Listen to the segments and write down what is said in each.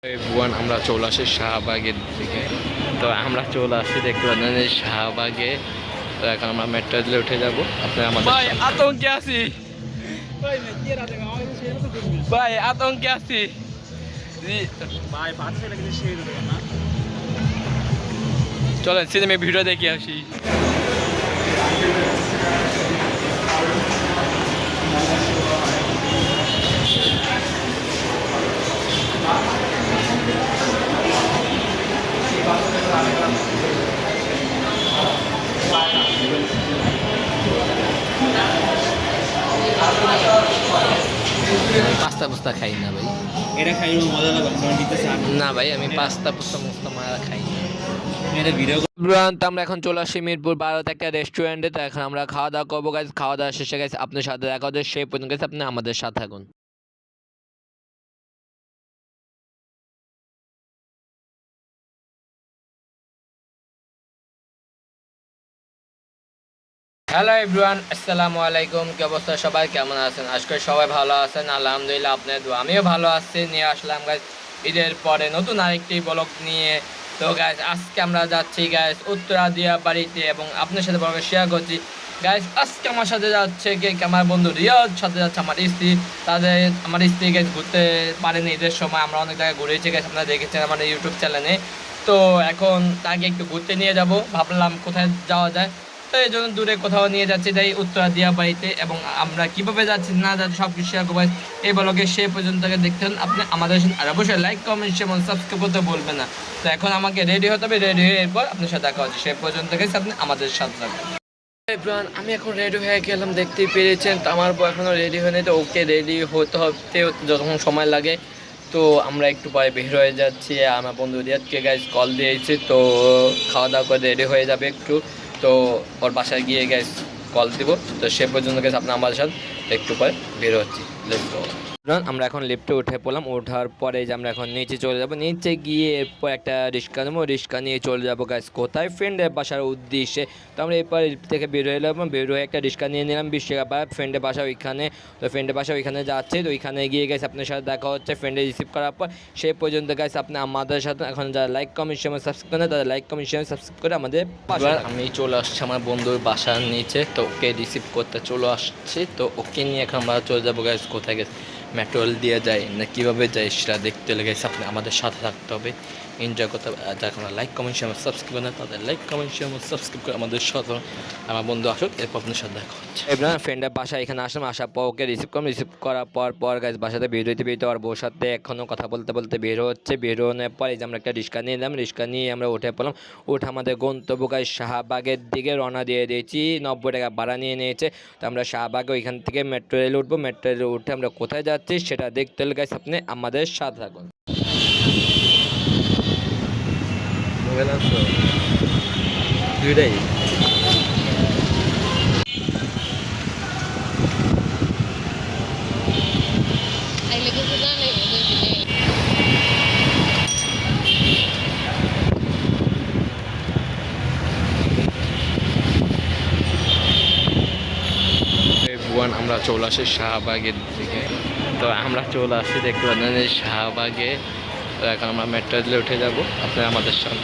Everyone আমরা চলে আসি শাহবাগের দিকে। তো আমরা চলে আসি দেখতে পাচ্ছেন এই শাহবাগে। তো এখন আমরা মেট্রো রেলে উঠে যাব। আপনারা আমাদের ভাই আতঙ্কে আছি, ভাই আতঙ্কে আছি। চলেন সিনেমা ভিডিও দেখে আসি। পাস্তা পুস্তা খাই না ভাই। এটা খাই মজা লাগবে নিতে চান না ভাই, আমি পাস্তা পুস্তা মুস্তা মারা খাই না। এটা ভিডিও তো আমরা এখন চলে আসি মিরপুর 12 একটা রেস্টুরেন্টে। তো এখন আমরা খাওয়া দাওয়া করবো গাইজ। খাওয়া দাওয়া শেষে গেছে আপনার সাথে দেখা হচ্ছে। সেই পর্যন্ত গেছে আপনি আমাদের সাথে থাকুন। হ্যালো এভরিওয়ান, আসসালামু আলাইকুম। কি অবস্থা সবাই, কেমন আছেন? আজকে সবাই ভালো আছেন আলহামদুলিল্লাহ। আপনাদের দোয়া আমিও ভালো আছি। নিয়ে আসলাম গাইজ ঈদের পরে নতুন আরেকটি ব্লগ নিয়ে। তো গাইজ আজকে আমরা যাচ্ছি গাইজ উত্তরা দিয়া বাড়িতে এবং আপনার সাথে ব্লগে শেয়ার করছি। গাইজ আজকে আমার সাথে যাচ্ছে কে আমার বন্ধু রিয়াজ, সাথে যাচ্ছে আমার স্ত্রী। আমার স্ত্রী গাইজ ঘুরতে পারেনি ঈদের সময়। আমরা অনেক জায়গায় ঘুরেছি গাইজ, আপনারা দেখেছেন আমার ইউটিউব চ্যানেলে। তো এখন তাকে একটু ঘুরতে নিয়ে যাব, ভাবলাম কোথায় যাওয়া যায়। তো এই জন্য দূরে কোথাও নিয়ে যাচ্ছি, তাই উত্তরা দিয়া বাড়িতে। এবং আমরা কিভাবে যাচ্ছি না যাচ্ছি সব কিছু শেয়ার করবো এই ব্লগে। সে পর্যন্ত দেখতে হন আপনি আমাদের সাথে। আর অবশ্যই লাইক কমেন্ট শেয়ার সাবস্ক্রাইব করতে বলবেন না। তো এখন আমাকে রেডি হতে হবে, রেডি হয়ে এরপর আপনার সাথে দেখা হচ্ছে। সে পর্যন্ত গেছে আপনি আমাদের সাথে থাকবেন। আমি এখন রেডি হয়ে গেলাম, দেখতেই পেরেছেন। তো আমার বউ এখনও রেডি হয়নি, তো ওকে রেডি হতে যতক্ষণ সময় লাগে। তো আমরা একটু পরে বের হয়ে যাচ্ছি। আমার বন্ধু রিয়াদকে গাইজ কল দিয়েছি, তো খাওয়া দাওয়া করে রেডি হয়ে যাবে একটু। তো ওর বাসায় গিয়ে গ্যাস কল দিব। তো সে পর্যন্ত গ্যাস আপনার আমার সাথে একটু পরে বের হচ্ছি। আমরা এখন লিফটে উঠে পড়লাম। ওঠার পরে যে আমরা এখন নিচে চলে যাব। নিচে গিয়ে এরপর একটা রিক্সা নেবো, রিক্সা নিয়ে চলে যাবো গ্যাস কোথায়, ফ্রেন্ডের বাসার উদ্দেশ্যে। তো আমরা এরপর লিফট থেকে বের হয়ে এলাম, বের হয়ে একটা রিক্সা নিয়ে নিলাম 20 টাকা পার। ফ্রেন্ডের বাসা ওইখানে। তো ফ্রেন্ডের বাসা ওইখানে যাচ্ছে। তো ওইখানে গিয়ে গেছে আপনার সাথে দেখা হচ্ছে ফ্রেন্ডে রিসিভ করার পর। সেই পর্যন্ত গেছে আপনি আমাদের সাথে। এখন যারা লাইক কমেন্ট শেয়ার সাবস্ক্রাইব করেন তারা লাইক কমেন্ট শেয়ার সাবস্ক্রাইব করে আমাদের পাশে। আমি চলে আসছি আমার বন্ধুর বাসার নিচে। তো ওকে রিসিভ করতে চলে আসছি। তো ওকে নিয়ে এখন আমরা চলে যাবো গ্যাস কোথায় গেছে, মেট্রো রেল দিয়ে যায় না কীভাবে যায় সেটা দেখতে লেগেছে। আপনি আমাদের সাথে থাকতে হবে, এনজয় করতে হবে। যখন লাইক কমেন্ট শেয়ার সাবস্ক্রাইব করে না তাদের লাইক কমেন্ট শেয়ার সাবস্ক্রাইব করে আমাদের সাথে। আমার বন্ধু আসুক, এরপর আপনার সাথে দেখা হচ্ছে। এবার ফ্রেন্ডের বাসা এখানে আসলাম, আসার পর ওকে রিসিভ করলাম। রিসিভ করার পর গাছ বাসাতে বের হইতে আর বউর সাথে এখনও কথা বলতে বলতে বের হচ্ছে। বেরোনোর পর এই যে আমরা একটা রিক্সা নিয়ে নিলাম, রিক্সা নিয়ে আমরা উঠে পড়লাম। উঠে আমাদের গন্তব্য গাছ শাহবাগের দিকে রওনা দিয়ে দিয়েছি। 90 টাকা ভাড়া নিয়ে নিয়েছে। তো আমরা শাহবাগে ওইখান থেকে মেট্রো রেলে উঠবো। মেট্রো রেলে উঠে আমরা কোথায় যাচ্ছি সেটা দেখতে হলে গাছ আপনি আমাদের সাথে থাকুন। দুইটাই আমরা চলে আসি শাহবাগের দিকে। তো আমরা চলে আসি দেখতে পাচ্ছেন এই শাহবাগে। তো এখন আমরা মেট্রো রেলে উঠে যাব, আপনারা আমাদের সাথে।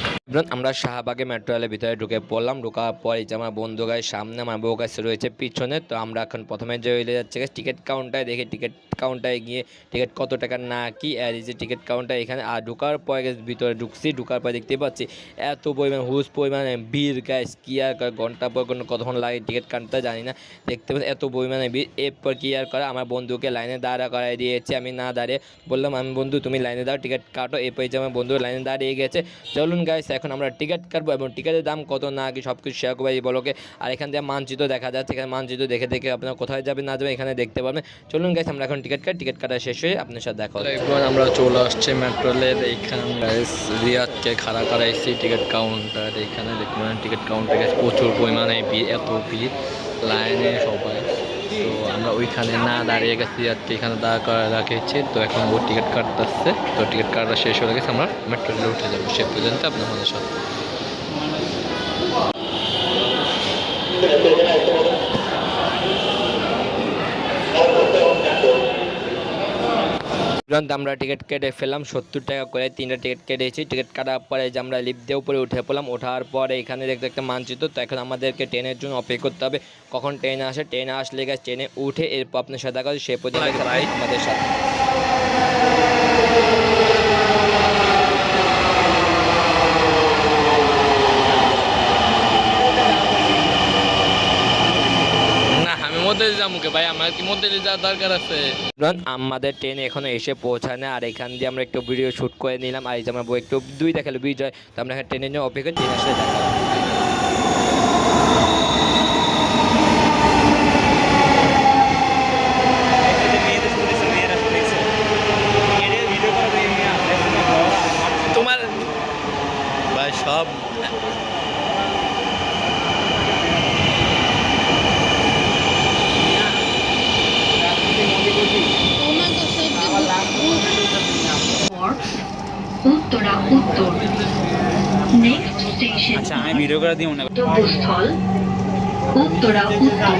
আমরা শাহবাগে মেট্রো রেলের ভিতরে ঢুকে পড়লাম। ঢোকার পর এই যে আমার বন্ধু গায়ের সামনে, আমার বউ গাছ রয়েছে পিছনে। তো আমরা এখন প্রথমে যে হইলে যাচ্ছে টিকিট কাউন্টারে, দেখি টিকিট কাউন্টারে গিয়ে টিকিট কত টাকা না কি। আর এই যে টিকিট কাউন্টার এখানে। আর ঢোকার পরে ভিতরে ঢুকছি, ঢোকার পরে দেখতে পাচ্ছি এত পরিমাণ হুজ পরিমাণে ভিড় গাছ। কি আর ঘন্টা পর কতক্ষণ লাগে টিকিট কাউন্টার জানি না। দেখতে পাচ্ছি এত পরিমাণে ভিড়। এরপর কি আর করা, আমার বন্ধুকে লাইনে দাঁড়া করাই দিয়েছে। আমি না দাঁড়িয়ে বললাম, আমি বন্ধু তুমি লাইনে দাও, টিকিট কাটো। এরপর যে আমার বন্ধু লাইনে দাঁড়িয়ে গেছে। চলুন গাইস এখন আমরা টিকিট কাটবো এবং টিকিটের দাম কত না কি সব কিছু শেয়ার করবো এই ব্লগে। আর এখান থেকে মানচিত্র দেখা যাচ্ছে, এখানে মানচিত্র দেখে দেখে আপনারা কোথায় যাবেন না যাবেন এখানে দেখতে পাবেন। চলুন গাইস আমরা এখন টিকিট কাটা শেষ হয়ে আপনার সাথে দেখা হবে। আমরা চলে আসছি মেট্রো রেলের এইখানে গাইস। রিয়াদকে খাড়া করাইছি টিকিট কাউন্টার এখানে। দেখবেন টিকিট কাউন্টার গেছে প্রচুর পরিমাণে ভিড়, এত ভিড় লাইনে সবাই। তো আমরা ওইখানে না দাঁড়িয়ে গেছি, রিয়াদকে এখানে দাঁড়া করা রাখেছি। তো এখন ও টিকিট কাটতেছে। তো টিকিট কাটা শেষ হয়ে গেছে, আমরা মেট্রো রেলে উঠে যাবো। সে পর্যন্ত আপনার আমাদের সাথে। তুরন্ত আমরা টিকিট কেটে ফেলাম 70 টাকা করে 3টা টিকিট কেটেছি। টিকিট কাটার পরে যে আমরা লিফট দিয়ে উপরে উঠে পড়লাম। ওঠার পরে এখানে দেখতে একটা মানচিত্র, তো এখন আমাদেরকে ট্রেনের জন্য অপেক্ষা করতে হবে কখন ট্রেন আসে। ট্রেনে আসলে গাইস ট্রেনে উঠে এরপর আপনার সাথে দেখা হবে সে পর্যন্ত আমাদের সাথে। না আমি মধ্যে যাবো কে ভাই, আমার কি মধ্যে যাওয়ার দরকার আছে? আমাদের ট্রেন এখনো এসে পৌঁছায় না, আর এখান দিয়ে আমরা একটু ভিডিও শুট করে নিলাম। আর এই যে আমার বউ একটু দুই দেখালো বিজয়, তো আমরা এখানে ট্রেনের জন্য অপেক্ষা ট্রেন আসলে দেখা হবে। তোমার ভাই সব উত্তরা উত্তর। নেক্সট স্টেশন আচ্ছা আমি ভিডিও করে দিই মনে গন্তব্যস্থল উত্তরা উত্তর।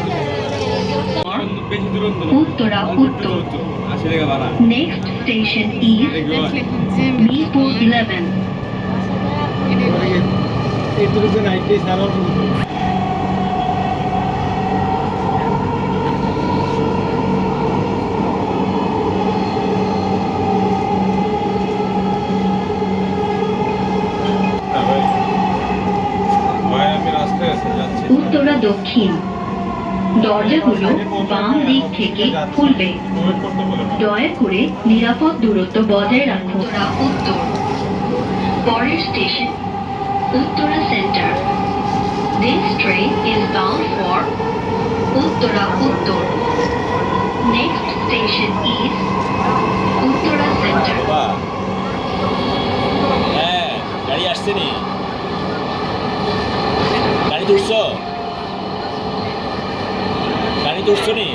উত্তরা উত্তর। Next station is Mirpur 11। Uttara দক্ষিণ। দরজাগুলো বাম দিক থেকে খুলবে। দয়া করে নিরাপদ দূরত্ব বজায় রাখুন। উত্তরা উত্তর। পরের station Uttara centre. This train is bound for Uttara উত্তর। Next station is Uttara centre. হ্যাঁ গাড়ি আসছে নি, গাড়ি তুলছো, গাড়ি তুলছো নি।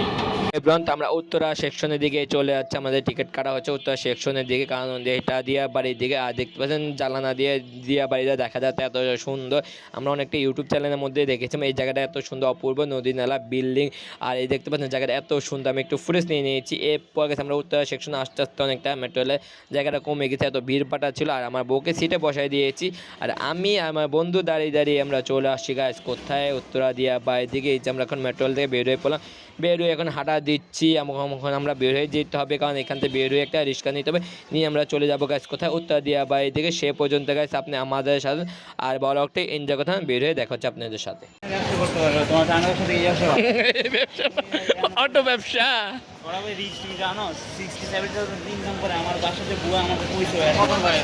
এবার আমরা উত্তরা সেকশনের দিকে চলে যাচ্ছে। আমাদের টিকিট কাটা হচ্ছে উত্তরা সেকশনের দিকে, কারণ এটা দিয়া বাড়ির দিকে। আর দেখতে পাচ্ছেন জানালা দিয়ে দিয়া বাড়িটা দেখা যাচ্ছে এত সুন্দর। আমরা অনেকটা ইউটিউব চ্যানেলের মধ্যে দেখেছিলাম এই জায়গাটা এত সুন্দর, অপূর্ব নদী নালা বিল্ডিং। আর এই দেখতে পাচ্ছেন জায়গাটা এত সুন্দর। আমি একটু ফুটেজ নিয়ে নিয়েছি। এরপর গেছে আমরা উত্তরা সেকশনে আস্তে আস্তে অনেকটা মেট্রোলে জায়গাটা কমে গেছে, এত ভিড়পাটা ছিল। আর আমার বউকে সিটে বসাই দিয়েছি, আর আমি আমার বন্ধু দাঁড়িয়ে দাঁড়িয়ে আমরা চলে আসছি গাইস কোথায়, উত্তরা দিয়া বাড়ির দিকে। এই যে আমরা এখন মেট্রোল থেকে বের হয়ে পড়লাম, বের হয়ে এখন হাঁটা দিচ্ছি। এখন আমরা বের হয়ে যেতে হবে, কারণ এখান থেকে বের হয়ে একটা রিক্সা নিতে হবে, নিয়ে আমরা চলে যাবো গাইস কোথায়, উত্তর দিয়া বাড়ির দিকে। সে পর্যন্ত গাইস আপনি আমাদের সাথে আর বড় একটা এনজয় কথা বের হয়ে দেখা হচ্ছে আপনাদের সাথে। তোমার জানার সাথে এই আসো অটো ব্যবসা। ওরা ভাই রিচ তুমি জানো 67,000 ইনকাম করে। আমার বাসাতে বুয়া আমাকে কইছে এখন ভাই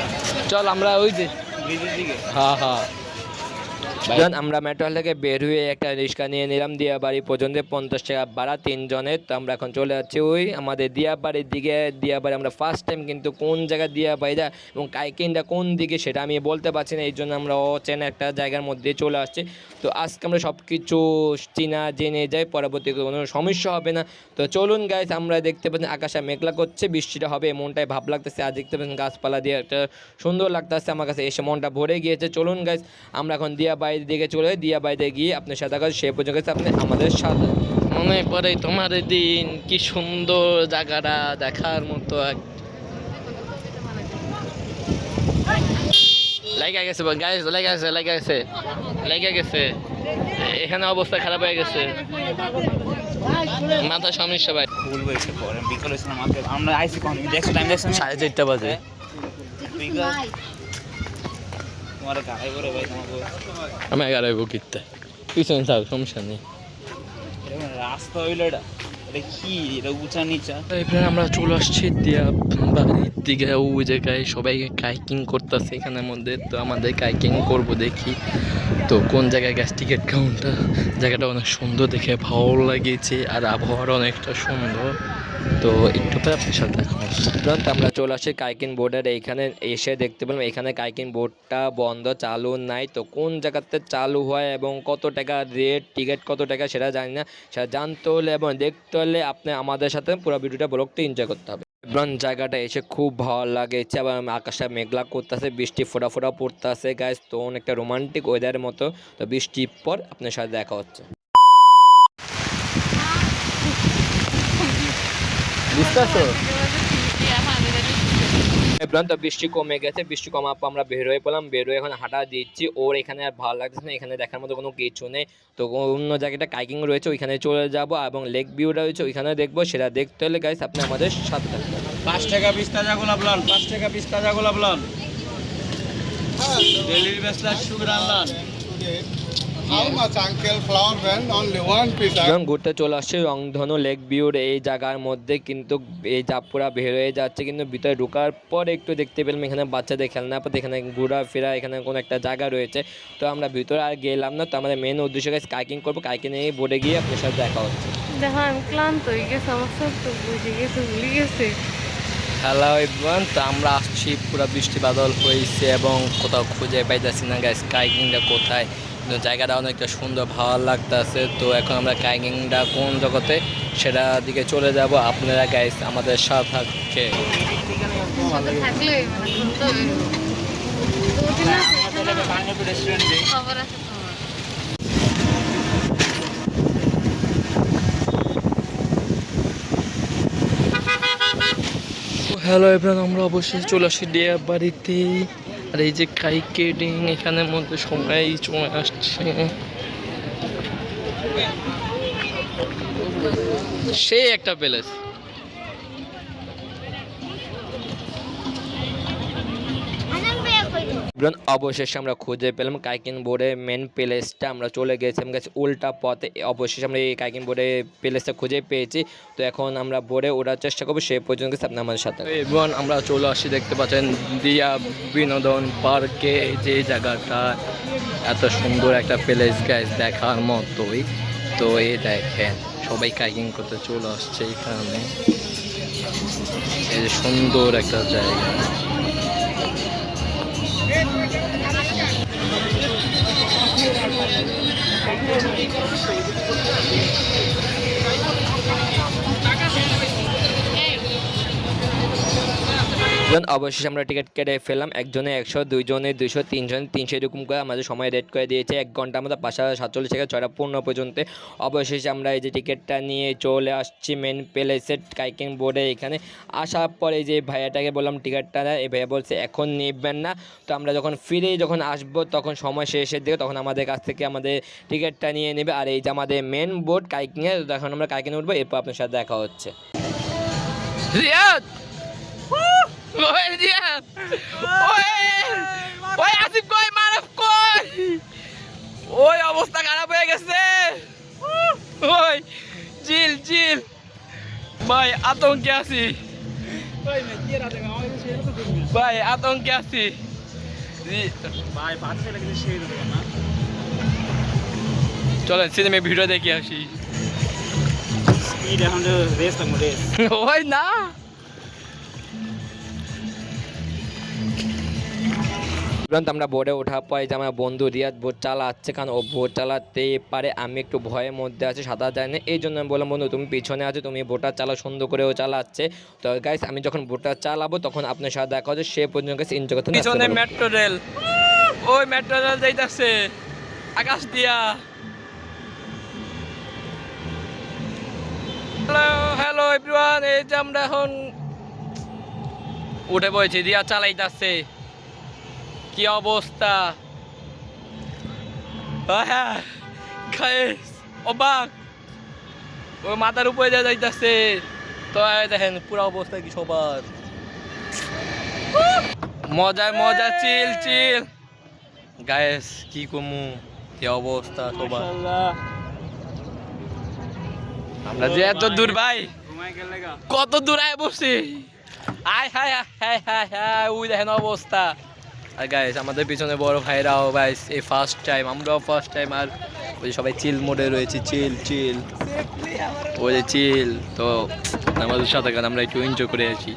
চল আমরা ওই যে ব্রিজের দিকে। হ্যাঁ হ্যাঁ আমরা মেট্রোল থেকে বের হয়ে একটা রিক্সা নিয়ে নিলাম দিয়াবাড়ি পর্যন্ত, 50 টাকা ভাড়া 3 জনের। তো আমরা এখন চলে যাচ্ছি ওই আমাদের দিয়াবাড়ির দিকে। দিয়াবাড়ি আমরা ফার্স্ট টাইম, কিন্তু কোন জায়গায় দিয়াবাড়িটা এবং কাইকিনটা কোন দিকে সেটা আমি বলতে পারছি না, এই জন্য আমরা অচেনা একটা জায়গার মধ্যে চলে আসছি। তো আজকে আমরা সব কিছু চিনা জেনে যাই, পরবর্তী কোনো সমস্যা হবে না। তো চলুন গাইস, আমরা দেখতে পাচ্ছি আকাশে মেঘলা করছে, বৃষ্টিটা হবে এমনটাই ভাব লাগতেছে। আর দেখতে পাচ্ছেন গাছপালা দিয়ে একটা সুন্দর লাগতেছে, আমার কাছে এসে মনটা ভরে গিয়েছে। চলুন গাইস আমরা এখন দিয়াবাড়ির দিকে চলে যাই। দিয়াবাড়িতে গিয়ে আপনার সাথে দেখা সে পর্যন্ত গেছে আপনি আমাদের সাথে। মনে পড়ে তোমার দিন, কি সুন্দর জায়গাটা দেখার মতো। লাগা গেছে গাইস, লাগা গেছে লাগা গেছে লাগা গেছে। এখানে অবস্থা খারাপ হয়ে গেছে, মাথা সমস্যা ভাই। বলবো এসে পরে বিকেল হয়েছে না মাত্র। আমরা আইসি কোন দেখছো টাইম দেখছো 4:30 বাজে। বিকেল তোমার গাড়ি করে ভাই তোমাকে আমি 11 বুকিতে পিছনে থাক, সমস্যা নেই। রাস্তা হইলো এটা, এটা কি এটা উঁচা নিচা। এবার আমরা চলে আসছি দিয়া বাড়ির দিকে। ওই জায়গায় সবাই কাইকিং করতেছে এখানের মধ্যে, তো আমাদের কাইকিং করব দেখি। তো কোন জায়গায় গ্যাস টিকিট কাউন্টার, জায়গাটা অনেক সুন্দর দেখে ভালো লাগিয়েছে, আর আবহাওয়াটা অনেকটা সুন্দর। তো একটু পরে আপনার সাথে দেখা হচ্ছে। আমরা চলে আসছি কাইকিন বোর্ডের এইখানে। এসে দেখতে পেলাম এখানে কাইকিন বোর্ডটা বন্ধ, চালু নাই। তো কোন জায়গাতে চালু হয় এবং কত টাকা রেট, টিকিট কত টাকা সেটা জানি না। সেটা জানতে হলে এবং দেখতে হলে আপনি আমাদের সাথে পুরো ভিডিওটা ব্লগটা এনজয় করতে হবে। জায়গাটা এসে খুব ভালো লাগেছে, আবার আকাশে মেঘলা করতেছে, বৃষ্টি ফোটা ফোটা পড়তেছে গাইস। তো অনেকটা রোমান্টিক ওয়েদারের মতো। তো বৃষ্টির পর আপনার সাথে দেখা হচ্ছে। বুঝতেছো? এবার তো বৃষ্টি কমে গেছে, বৃষ্টি কমার পর আমরা বের হয়ে পড়লাম, বের হয়ে এখন হাঁটা দিচ্ছি। ওর এখানে আর ভালো লাগছে না, এখানে দেখার মতো কোনো কিছু নেই। তো অন্য জায়গাটা কাইকিং রয়েছে, ওইখানে চলে যাব এবং লেক ভিউটা রয়েছে ওইখানে দেখবো। সেটা দেখতে হলে গাইস আপনি আমাদের সাথে থাকবেন। 5 টাকা পিস তাজা গোলাপ লন, 5 টাকা পিস তাজা গোলাপ লন। ডেলিভারি বেস্টার সুগ্রাম লন। How much, uncle? Flower van only one piece. এবং ঘুরতে চলে আসছে রংধনু লেক ভিউর এই জায়গার মধ্যে, কিন্তু এই জাপুরা বের হয়ে যাচ্ছে। কিন্তু ভিতরে ঢোকার পর একটু দেখতে পেলাম এখানে বাচ্চাদের খেলনা পাতে, এখানে ঘোরাফেরা, এখানে কোনো একটা জায়গা রয়েছে। তো আমরা ভিতরে আর গেলাম না। তো আমাদের মেন উদ্দেশ্য কাইকিং করবো, কাইকিং নিয়ে বোর্ডে গিয়ে আপনার সাথে দেখা হচ্ছে। দেখো আমি ক্লান্ত হয়ে গেছে, আমার সব তো বুঝে গেছে, ভুলে গেছে। হ্যালো এভরিওয়ান, তো আমরা আসছি, পুরো বৃষ্টি বাদল হয়েছে এবং কোথাও খুঁজে পাইতেছি না গাইস কাইকিংটা কোথায়। কিন্তু জায়গাটা অনেকটা সুন্দর, ভালো লাগতেছে। তো এখন আমরা কাইকিংটা কোন জগতে সেটা দিকে চলে যাব। আপনারা গাইস আমাদের সাথে থাকে। সাথে থাকলে মানে শুনতে হবে। তো দিন আছে আমাদের বাংলাদেশ রেস্টুরেন্টে খবর আছে তোমার। হ্যালো এভরিওয়ান, আমরা অবশ্যই চলে আসি ডিয়া বাড়িতে। আর এই যে কাইকেটিং এখানের মধ্যে সবাই চলে আসছে। সেই একটা প্যালেস। অবশেষে আমরা খুঁজে পেলাম কাইকিং বোর্ডের মেন প্লেসটা। আমরা চলে গেছিলাম উল্টা পথে, অবশেষে আমরা এই কাইকিং বোর্ডের প্লেসটা খুঁজে পেয়েছি। তো এখন আমরা বোর্ডে ওঠার চেষ্টা করবো, সেই পর্যন্ত আপনি আমাদের সাথে। এবং আমরা চলে আসি, দেখতে পাচ্ছেন দিয়া বিনোদন পার্কে। যে জায়গাটা এত সুন্দর একটা প্লেস গাইস, দেখার মতোই। তো এই দেখেন সবাই কাইকিং করতে চলে আসছে এখানে। এই যে সুন্দর একটা জায়গা। অবশেষে আমরা টিকিট কেটে ফেললাম, একজনে 100, দুইজনে 200, তিনজনে 300, এরকম করে আমাদের সময় রেট করে দিয়েছে। 1 ঘন্টার মধ্যে 5:47 থেকে 6:15 পর্যন্ত। অবশেষে আমরা এই যে টিকিটটা নিয়ে চলে আসছি মেন প্লেসের কাইকিং বোর্ডে। এখানে আসার পরে এই যে ভাইয়াটাকে বললাম টিকিটটা নেয়, এই ভাইয়া বলছে এখন নেবেন না। তো আমরা যখন ফিরে যখন আসবো তখন সময় শেষের দিকে, তখন আমাদের কাছ থেকে আমাদের টিকিটটা নিয়ে নেবে। আর এই যে আমাদের মেন বোর্ড কাইকিংয়ের, এখন আমরা কাইকিং উঠবো, এরপর আপনার সাথে দেখা হচ্ছে। রিয়াদ, ওই রিয়াদ, ওই আসিফ কই, মারুফ কই? ওই অবস্থা খারাপ হয়ে গেছে। ওই চিল চিল ভাই, আতঙ্কে আছি ভাই, আতঙ্কে আছি ভাই। 5 টাকা কিন্তু সেই দেবো না। চলেন সিনেমা ভিডিও দেখে আসি। স্পিড এখন রেস লাগবো, রেস। ওই না, আমরা বোর্ডে ওঠার পরে যে আমার বন্ধু রিয়াদ বোট চালাচ্ছে, কারণ ও বোট চালাতে পারে, আমি একটু ভয়ের মধ্যে আছি, সাঁতার জানি না। এই জন্য আমি বললাম বন্ধু তুমি পিছনে আছো, তুমি বোটটা চালাও, সুন্দর করে ও চালাচ্ছে। তো গাইস আমি যখন বোটটা চালাবো তখন আপনার সাথে দেখা হচ্ছে, সে পর্যন্ত গাইস এনজয় করতে পিছনে মেট্রো রেল, ওই মেট্রো রেল যাইতাছে আকাশ দিয়া। হ্যালো হ্যালো এভরিওয়ান, এই যে আমরা এখন উঠে পড়েছি, রিয়া চালাইতাছে। কি অবস্থা, অবাক, ওই মাথার উপরে যা যাইতাছে। তো দেখেন পুরো অবস্থা কি সবার। মজা মজা, চিল চিল গায়েস, কি কমু কি অবস্থা সবার। মাশাআল্লাহ, আমরা যে এত দূর ভাই, ঘুমাই গেলে গা। কত দূর আয় বসে, আয় হায় হায় হায় হায়, ওই দেখেন অবস্থা। আর গাইস আমাদের পিছনে বড় ভাইরাও গাইস এই ফার্স্ট টাইম, আমরাও ফার্স্ট টাইম। আর ওই সবাই চিল মোডে রয়েছে, চিল চিল, ওই যে চিল। তো আমাদের সাথে গান আমরা একটু এনজয় করে আছি।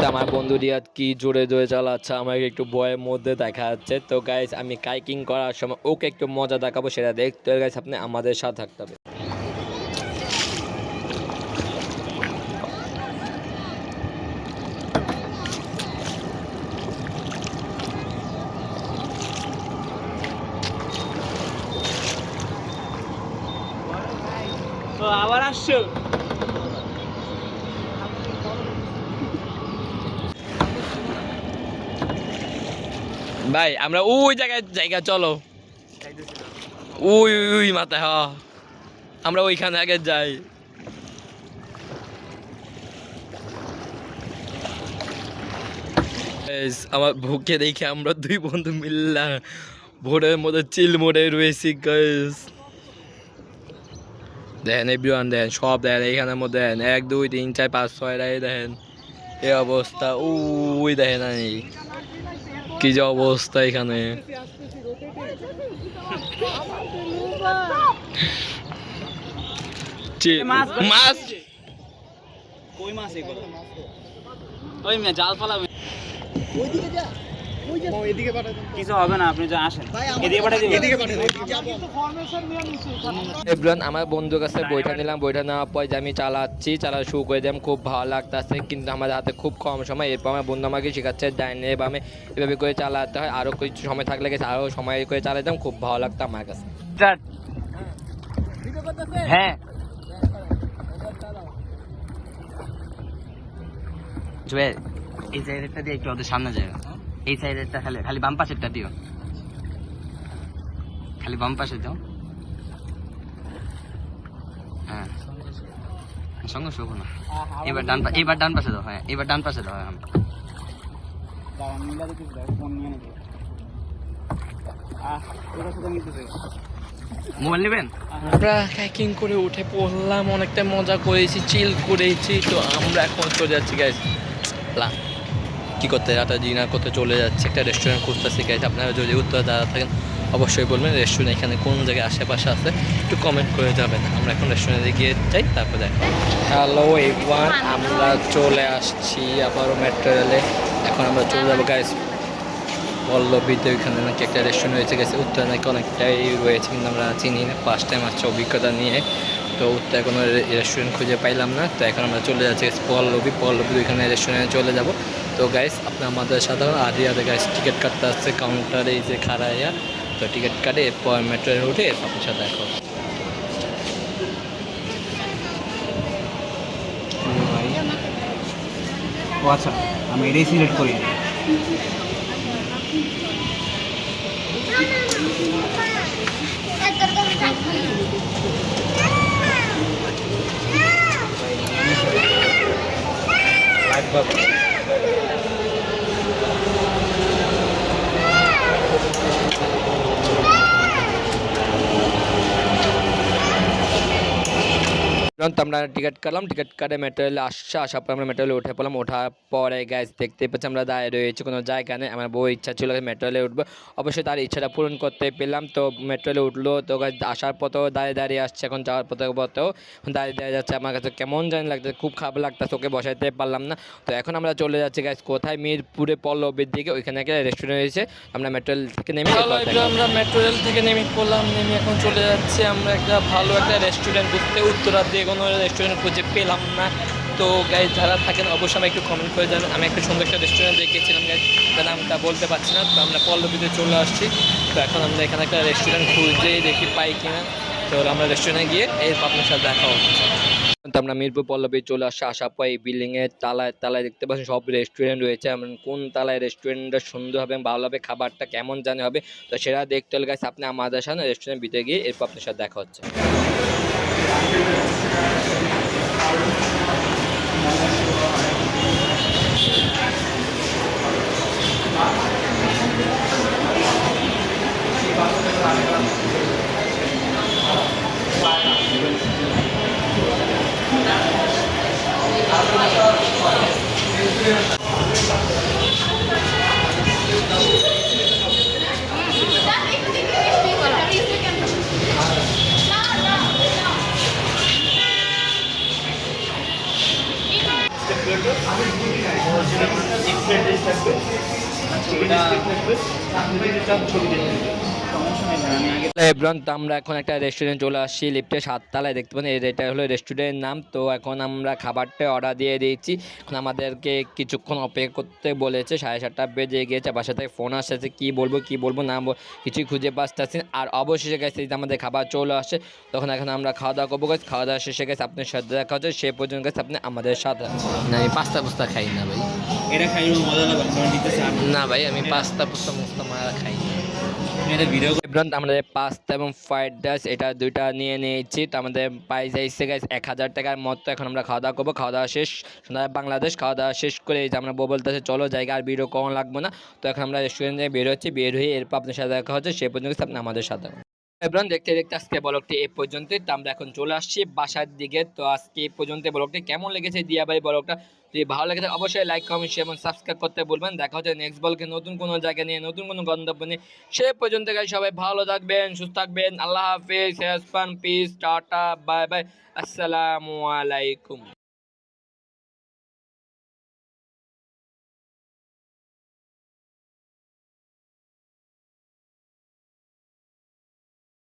তো আমার বন্ধু রিয়াদ কি জোরে জোরে চালাচ্ছে, আমাকে একটু ভয়ের মধ্যে দেখা যাচ্ছে। তো গাইস আমি কাইকিং করার সময় ওকে একটু মজা দেখাবো, সেটা দেখতে গাইস আপনি আমাদের সাথে থাকতে হবে। ও আবার আসছো? ভাই আমরা ওই জায়গা চলো, ওই মাথায়, হ্যাঁ আমরা ওইখানে আগে যাই। Guys, আমার বুকে দেখে আমরা দুই বন্ধু মিললা ভোরের মধ্যে চিল মোড়ে রয়েছি গাইস। দেখেন এভরিওয়ান, দেখেন সব দেখেন এইখানের মধ্যে দেখেন 1 2 3 4 5 6 রায় দেখেন এই অবস্থা। ওই দেখেন কি যে অবস্থা এখানে। মাছ কই মাছ এগুলো? ওই মিয়া জাল ফালাবে। কিছু হবে না, আপনি যা আসেন এদিকে পাঠাই দিবেন। এভরিওয়ান, আমার বন্ধুর কাছে বইটা নিলাম, বইটা নেওয়ার পর যে আমি চালাচ্ছি, চালা শুরু করে দিলাম, খুব ভালো লাগতেছে। কিন্তু আমাদের হাতে খুব কম সময়। এরপর আমার বন্ধু আমাকে শেখাচ্ছে ডাইনে বামে এভাবে করে চালাতে হয়, আরও কিছু সময় থাকলে গেছে আরও সময় করে চালাতাম, খুব ভালো লাগতো আমার কাছে। হ্যাঁ জুয়েল, এই সাইডেরটা দিয়ে একটু ওদের সামনে যাবে। এই সাইডেরটা খালি বাম পাশেরটা দিও, খালি বাম পাশে দাও। হ্যাঁ সঙ্গে শোকো না, এবার ডান পাশে দাও। হ্যাঁ এবার ডান পাশে দাও। হ্যাঁ মোবাইল নেবেন? আমরা হাইকিং করে উঠে পড়লাম, অনেকটা মজা করেছি, চিল করেছি। তো আমরা এখন চলে যাচ্ছি গাইস, কি করতে রাতে ডিনার করতে চলে যাচ্ছে, একটা রেস্টুরেন্ট খুঁজতেছি গাইস। আপনারা যদি উত্তরে দাঁড়া থাকেন অবশ্যই বলবেন রেস্টুরেন্ট এখানে কোন জায়গায় আশেপাশে আছে, একটু কমেন্ট করে যাবেন। আমরা এখন রেস্টুরেন্টে গিয়ে যাই, তারপর দেখো। হ্যালো এভরিওয়ান, আমরা চলে আসছি আবারও মেট্রো রেলে। এখন আমরা চলে যাবো গাইস পল্লবীতে, ওইখানে নাকি একটা রেস্টুরেন্ট রয়েছে গেছে। উত্তরে নাকি অনেকটাই রয়েছে, কিন্তু আমরা চিনি না, ফার্স্ট টাইম আসছে অভিজ্ঞতা নিয়ে। তো উত্তরে কোনো রেস্টুরেন্ট খুঁজে পাইলাম না, তো এখন আমরা চলে যাচ্ছি পল্লবী ওইখানে রেস্টুরেন্টে চলে যাব। তো গাইস আপনি আমাদের সাধারণ আদি গাইস টিকিট কাটতে আসছে কাউন্টারে, এই যে খাড়াইয়া। তো টিকিট কাটে এরপর মেট্রোয় উঠে এরপর আপনার সাথে দেখো। ও আচ্ছা, আমি এটাই সিলেক্ট করি। আমরা টিকিট কাটলাম, টিকিট কাটে মেট্রো রেলে আসার পর আমরা মেট্রো রেলে উঠে পড়লাম। ওঠার পরে গ্যাস দেখতে পাচ্ছি আমরা দাঁড়িয়ে রয়েছি কোনো জায়গা নেই। আমার বউ ইচ্ছা ছিল মেট্রো রেলে উঠবো, অবশ্যই তার ইচ্ছাটা পূরণ করতে পেলাম। তো মেট্রো রেলে উঠলো, তো গাছ আসার পথেও দাঁড়িয়ে আসছে, এখন যাওয়ার পথেও দাঁড়িয়ে যাচ্ছে। আমার কাছে কেমন জানি লাগছে, খুব খারাপ লাগতেছে, ওকে বসাইতে পারলাম না। তো এখন আমরা চলে যাচ্ছি গাছ কোথায়, মিরপুরে পল্লবীর দিকে, ওইখানে একটা রেস্টুরেন্ট রয়েছে। আমরা মেট্রো রেল থেকে নেমে আমরা মেট্রো রেল থেকে নেমে পড়লাম, নেমে এখন চলে যাচ্ছি আমরা একটা ভালো একটা রেস্টুরেন্ট খুঁজতে। উত্তরার দিয়ে কোনো রেস্টুরেন্ট খুঁজে পেলাম না। তো গাইজ যারা থাকেন অবশ্যই আমি একটু কমেন্ট করে জানান। আমি একটা সুন্দর একটা রেস্টুরেন্ট দেখেছিলাম গাইজ, তার নামটা বলতে পারছি না। তো আমরা পল্লবীতে চলে আসছি। তো এখন আমরা এখানে একটা রেস্টুরেন্ট খুঁজে দেখি পাই কিনা। তো আমরা রেস্টুরেন্টে গিয়ে এরপর আপনার সাথে দেখা হচ্ছে। তো আমরা মিরপুর পল্লবী চলে আসার পর এই বিল্ডিংয়ের তালায় দেখতে পাচ্ছি সব রেস্টুরেন্ট রয়েছে। আমরা কোন তালায় রেস্টুরেন্টটা সুন্দর হবে, ভালো হবে, খাবারটা কেমন জানি হবে, তো সেটা দেখতে হলে গাইজ আপনি আমাদের সাথে রেস্টুরেন্টের ভিতরে গিয়ে এরপর আপনার সাথে দেখা হচ্ছে। সমস্যা নেই, এভরিওয়ান, তো আমরা এখন একটা রেস্টুরেন্ট চলে আসছি, লিফটে 7 তলায় দেখতে পান। এটা হলো রেস্টুরেন্টের নাম। তো এখন আমরা খাবারটা অর্ডার দিয়ে দিয়েছি। এখন আমাদেরকে কিছুক্ষণ অপেক্ষা করতে বলেছে, 7:30 বেজে গিয়েছে। বাসা থেকে ফোন আসছে কি বলবো না কিছুই খুঁজে পাচ্ছি। আর অবশেষে গেছে আমাদের খাবার চলে আসে। তখন এখন আমরা খাওয়া দাওয়া করবো। খাওয়া দাওয়া শেষে গেছে আপনার সাথে দেখা হচ্ছে, সে পর্যন্ত গেছে আপনি আমাদের সাথে। না আমি পাস্তা পুস্তা খাই না ভাই। এটা খাইলে মজা লাগবে না ভাই আমি পাস্তা পুস্তা মুস্তা মারা খাই না। এটা ভিডিও এভরিওয়ান, আমাদের পাস্তা এবং ফ্রাইড রাইস এটা দুইটা নিয়ে নিয়েছি। তো আমাদের প্রাইস এসে গেছে 1000 টাকার মতো। এখন আমরা খাওয়া দাওয়া করবো। খাওয়া দাওয়া শেষ, বাংলাদেশ খাওয়া দাওয়া শেষ করে এই যে আমরা বলতেছে চলো জায়গা আর ভিডিও কম লাগবে না। তো এখন আমরা রেস্টুরেন্টে বের হচ্ছি, বের হয়ে এরপর আপনার সাথে দেখা হচ্ছে, সে পর্যন্ত আপনি আমাদের সাথে। এভরিওয়ান, দেখতে দেখতে আজকে ব্লগটি এই পর্যন্তই। তো আমরা এখন চলে আসছি বাসার দিকে। তো আজকে এই পর্যন্ত ব্লগটি কেমন লেগেছে দিয়া ভাই ব্লগটা যদি ভালো লেগে থাকে অবশ্যই লাইক কমেন্ট শেয়ার এবং সাবস্ক্রাইব করতে বলবেন। দেখা হচ্ছে নেক্সট ব্লগে নতুন কোনো জায়গা নিয়ে, নতুন কোনো গন্তব্য নিয়ে। সে পর্যন্ত গাইস সবাই ভালো থাকবেন, সুস্থ থাকবেন। আল্লাহ হাফেজ, পিস, টাটা, বাই বাই, আসসালামু আলাইকুম।